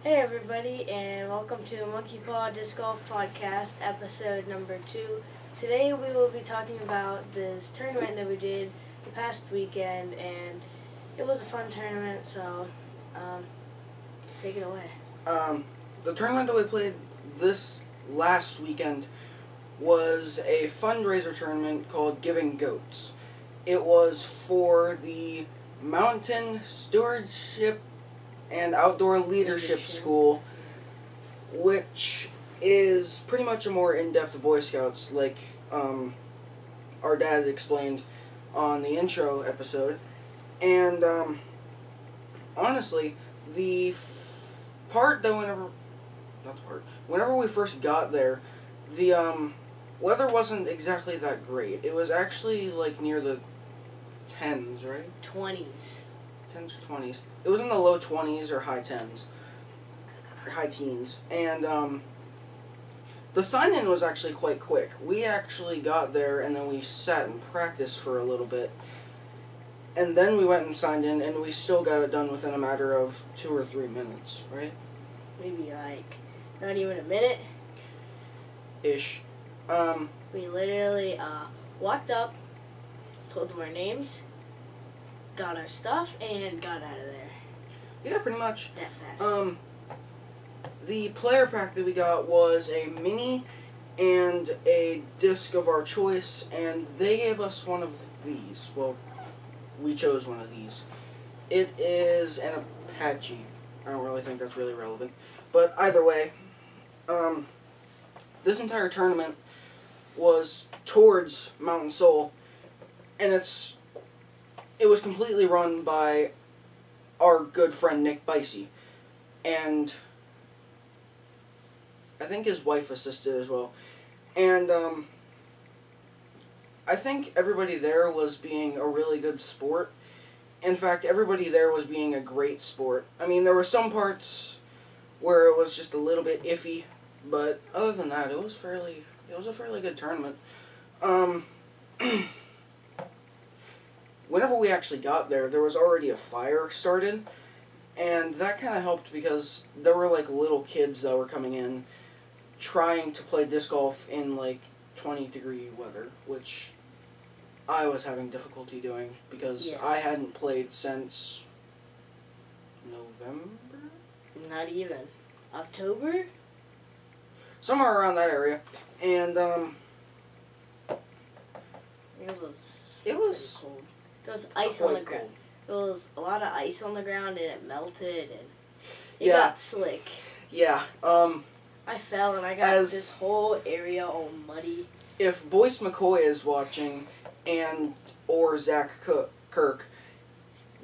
Hey everybody, and welcome to Monkey Paw Disc Golf Podcast, episode number 2. Today we will be talking about this tournament that we did the past weekend, and it was a fun tournament, so take it away. The tournament that we played this last weekend was a fundraiser tournament called Giving Goats. It was for the Mountain Stewardship and Outdoor Leadership School, which is pretty much a more in-depth Boy Scouts, like our dad explained on the intro episode. And honestly, whenever we first got there, the weather wasn't exactly that great. It was actually like near the 10s, right? 20s. 10s or 20s. It was in the low 20s or high 10s. Or high teens. And the sign-in was actually quite quick. We actually got there and then we sat and practiced for a little bit. And then we went and signed in, and we still got it done within a matter of 2 or 3 minutes, right? Maybe like not even a minute. Ish. We literally walked up, told them our names, got our stuff, and got out of there. Yeah, pretty much. That fast. The player pack that we got was a mini and a disc of our choice, and they gave us one of these. Well, we chose one of these. It is an Apache. I don't really think that's really relevant. But either way, this entire tournament was towards MountainSOL, and it was completely run by our good friend Nick Bicey, and I think his wife assisted as well. And I think everybody there was being a really good sport. In fact, everybody there was being a great sport. I mean, there were some parts where it was just a little bit iffy, but other than that, it was a fairly good tournament. Whenever we actually got there, there was already a fire started, and that kind of helped because there were like little kids that were coming in trying to play disc golf in like 20-degree weather, which I was having difficulty doing because I hadn't played since November? Not even. October? Somewhere around that area. And it was cold. There was ice on the ground. There was a lot of ice on the ground, and it melted, and it got slick. Yeah. I fell, and I got this whole area all muddy. If Boyce McCoy is watching, or Zach Kirk,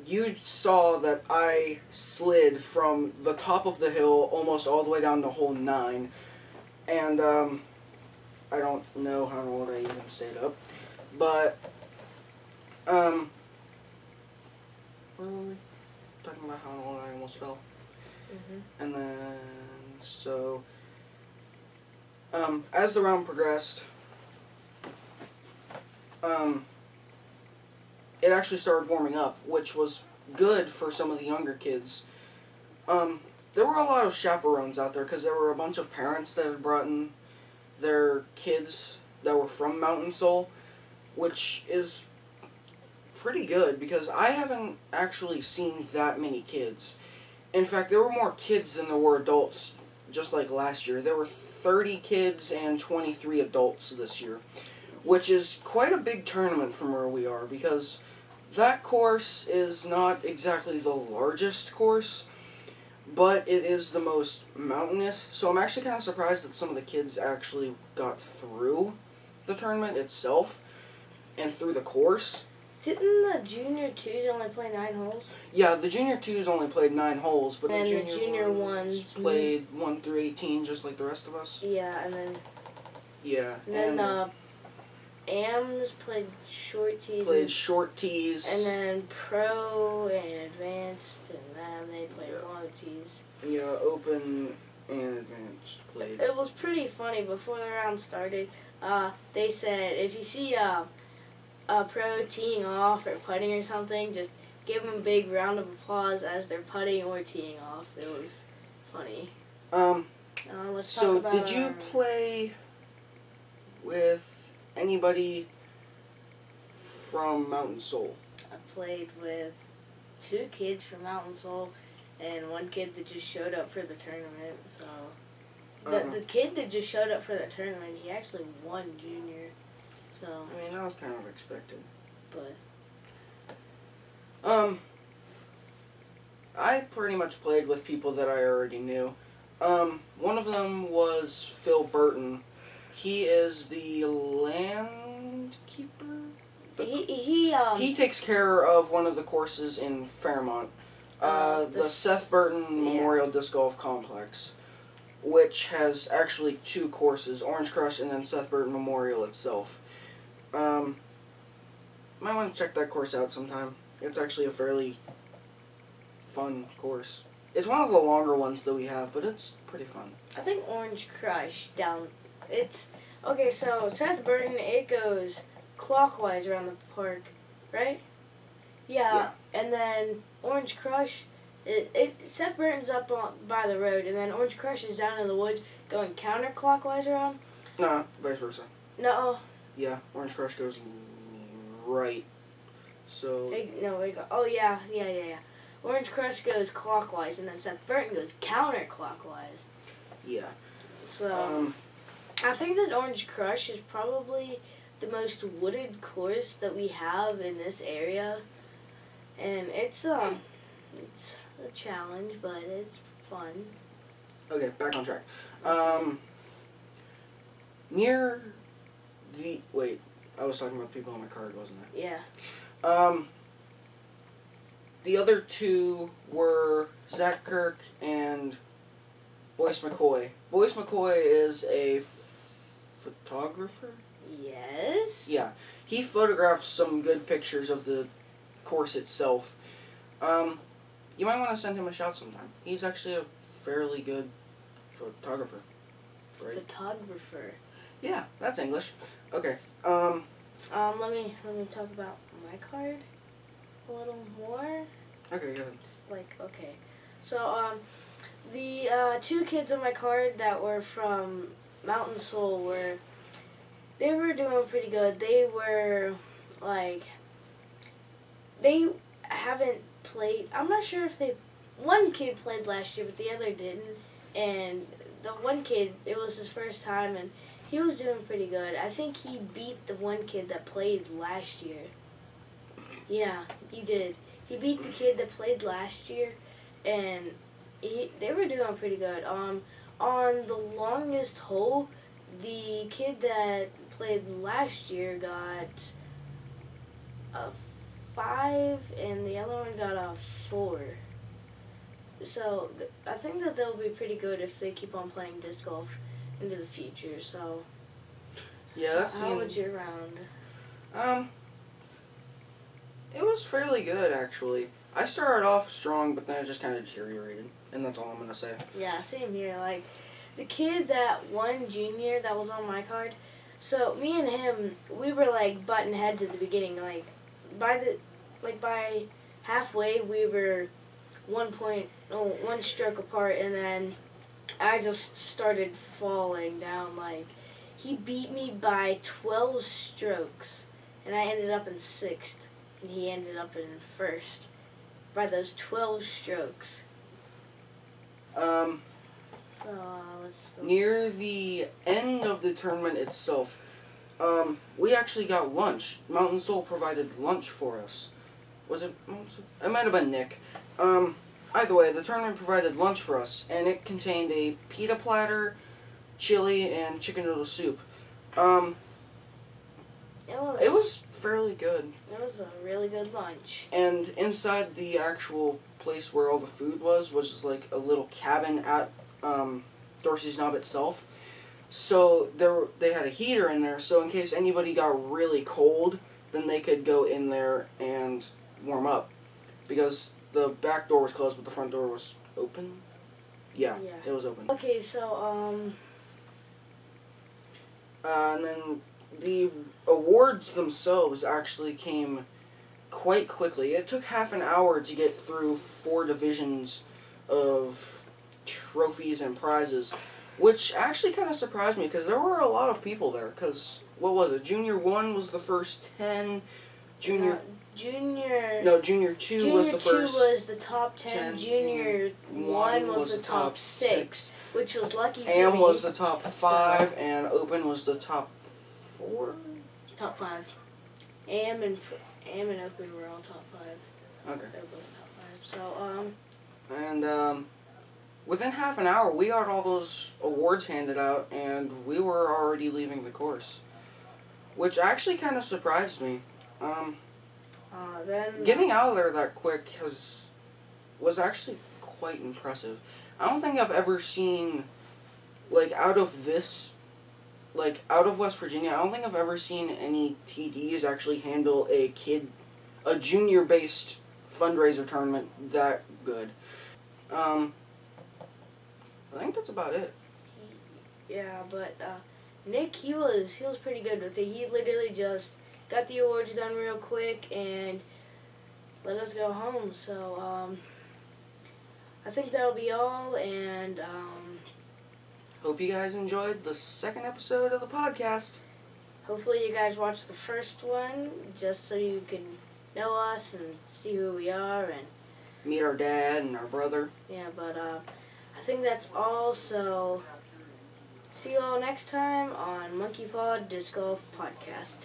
you saw that I slid from the top of the hill almost all the way down to hole 9, and I don't know how old I even stayed up, but where were we? Talking about how old I almost fell. Mm-hmm. And then, so, as the round progressed, it actually started warming up, which was good for some of the younger kids. There were a lot of chaperones out there because there were a bunch of parents that had brought in their kids that were from MountainSOL, which is pretty good because I haven't actually seen that many kids. In fact, there were more kids than there were adults, just like last year. There were 30 kids and 23 adults this year, which is quite a big tournament from where we are because that course is not exactly the largest course, but it is the most mountainous. So I'm actually kind of surprised that some of the kids actually got through the tournament itself and through the course. Didn't the Junior 2s only play 9 holes? Yeah, the Junior 2s only played 9 holes, but and the Junior 1s played 1 through 18 just like the rest of us. Yeah, and then... Yeah. And then the AMs played short tees. And then Pro and Advanced, and then they played long tees. Yeah, Open and Advanced played. It was pretty funny. Before the round started, they said if you see a pro teeing off or putting or something, just give them a big round of applause as they're putting or teeing off. It was funny. Um, Let's so talk about did you our- play with anybody from MountainSOL? I played with 2 kids from MountainSOL and 1 kid that just showed up for the tournament. So the kid that just showed up for the tournament, he actually won junior. So I mean, that was kind of expected. but I pretty much played with people that I already knew. One of them was Phil Burton. He is the land keeper. He takes care of one of the courses in Fairmont, the Seth Burton Memorial Disc Golf Complex, which has actually 2 courses, Orange Crush and then Seth Burton Memorial itself. Might want to check that course out sometime. It's actually a fairly fun course. It's one of the longer ones that we have, but it's pretty fun. I think Orange Crush it's okay, so Seth Burton, it goes clockwise around the park, right? Yeah. And then Orange Crush, Seth Burton's up by the road, and then Orange Crush is down in the woods going counterclockwise around. Nah, vice versa. No. Yeah, Orange Crush goes right. So. Oh yeah. Orange Crush goes clockwise, and then Seth Burton goes counterclockwise. Yeah. So, I think that Orange Crush is probably the most wooded course that we have in this area, and it's a challenge, but it's fun. Okay, back on track. Near the I was talking about the people on my card, wasn't I? Yeah. The other 2 were Zach Kirk and Boyce McCoy. Boyce McCoy is a photographer? Yes. Yeah. He photographed some good pictures of the course itself. You might want to send him a shout sometime. He's actually a fairly good photographer. Right? Photographer. Yeah, that's English. Okay. Let me talk about my card a little more. Okay, go ahead. Okay. So, the 2 kids on my card that were from MountainSOL they were doing pretty good. They were, they haven't played, I'm not sure if one kid played last year, but the other didn't, and the one kid, it was his first time, and he was doing pretty good. I think he beat the one kid that played last year. Yeah, he did. He beat the kid that played last year, and they were doing pretty good. On the longest hole, the kid that played last year got a 5, and the other one got a 4. So I think that they'll be pretty good if they keep on playing disc golf into the future. So yeah, how was your round? It was fairly good actually. I started off strong, but then it just kind of deteriorated, and that's all I'm gonna say. Yeah, same here. The kid that won junior that was on my card. So me and him, we were butting heads at the beginning. By halfway, we were 1 stroke apart, and then I just started falling down. He beat me by 12 strokes, and I ended up in 6th, and he ended up in 1st by those 12 strokes. Near the end of the tournament itself, we actually got lunch. MountainSOL provided lunch for us. Was it MountainSOL? It might have been Nick. Either way, the tournament provided lunch for us, and it contained a pita platter, chili, and chicken noodle soup. It was fairly good. It was a really good lunch. And inside the actual place where all the food was just a little cabin at Dorsey's Knob itself. So they had a heater in there, so in case anybody got really cold, then they could go in there and warm up. Because the back door was closed, but the front door was open. Yeah. It was open. Okay, so, and then the awards themselves actually came quite quickly. It took half an hour to get through 4 divisions of trophies and prizes, which actually kind of surprised me because there were a lot of people there. Because what was it? Junior 1 was the first 10. Junior Junior 2 was the first. Junior 2 was the top 10. 10. Junior 1 was the top 6, which was lucky for AM me. was the top 5, and Open was the top 4. Top 5. AM and Open were all top 5. Okay. They were both top 5. So And within half an hour, we got all those awards handed out, and we were already leaving the course, which actually kind of surprised me. Then Getting out of there that quick was actually quite impressive. I don't think I've ever seen, like, out of West Virginia, I don't think I've ever seen any TDs actually handle a junior-based fundraiser tournament that good. I think that's about it. Yeah, but Nick, he was pretty good with it. He literally just got the awards done real quick and let us go home. So I think that'll be all, and Hope you guys enjoyed the second episode of the podcast. hopefully you guys watched the first one just so you can know us and see who we are, and Meet our dad and our brother. yeah, but I think that's all. So see you all next time on Monkey Paw Disc Golf Podcast.